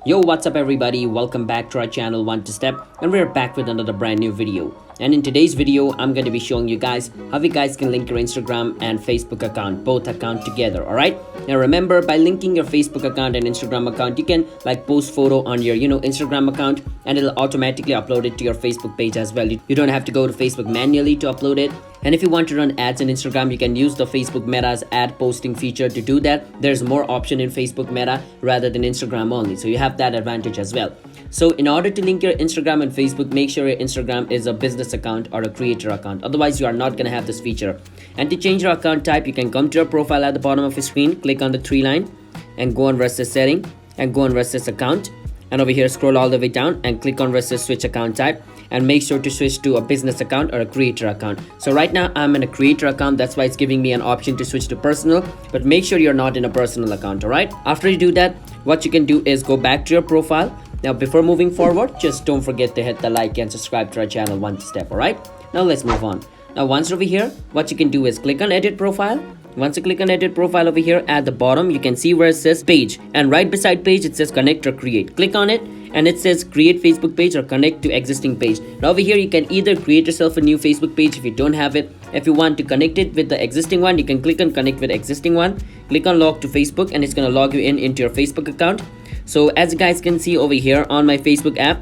Yo, what's up everybody? Welcome back to our channel One to Step, and we're back with another brand new video. And in today's video, I'm going to be showing you guys how you guys can link your Instagram and Facebook account, both account together. Alright, now remember, by linking your Facebook account and Instagram account, you can like post photo on your Instagram account, and it'll automatically upload it to your Facebook page as well. You don't have to go to Facebook manually to upload it. And if you want to run ads in Instagram, you can use the Facebook Meta's ad posting feature to do that. There's more option in Facebook Meta rather than Instagram only, so you have that advantage as well. So in order to link your Instagram and Facebook, make sure your Instagram is a business account or a creator account. Otherwise, you are not going to have this feature. And to change your account type, you can come to your profile at the bottom of your screen, click on the three line and go on versus setting and go on versus account. And over here, scroll all the way down and click on versus switch account type, and make sure to switch to a business account or a creator account. So right now I'm in a creator account, that's why it's giving me an option to switch to personal, but make sure you're not in a personal account. All right, after you do that, what you can do is go back to your profile. Now before moving forward, just don't forget to hit the like and subscribe to our channel One Step. All right, now let's move on. Now once over here, what you can do is click on edit profile. Once you click on edit profile, over here at the bottom you can see where it says page, and right beside page it says connect or create. Click on it and it says create Facebook page or connect to existing page. Now over here you can either create yourself a new Facebook page if you don't have it. If you want to connect it with the existing one, you can click on connect with existing one, click on log to Facebook, and it's going to log you into your Facebook account. So as you guys can see over here on my Facebook app,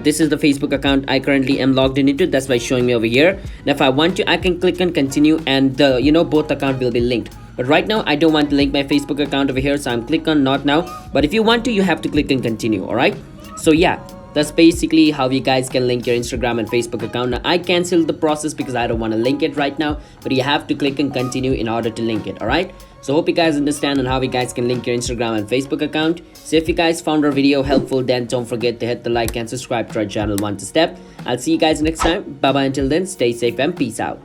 this is the Facebook account I currently am logged into. That's why it's showing me over here. Now if I want to, I can click on continue, and both account will be linked. But right now I don't want to link my Facebook account over here, so I'm click on not now. But if you want to, you have to click on continue. All right, so yeah, that's basically how you guys can link your Instagram and Facebook account. Now I canceled the process because I don't want to link it right now, but you have to click on continue in order to link it. All right, so hope you guys understand on how you guys can link your Instagram and Facebook account. So if you guys found our video helpful, then don't forget to hit the like and subscribe to our channel One to Step. I'll see you guys next time. Bye bye. Until then, stay safe and peace out.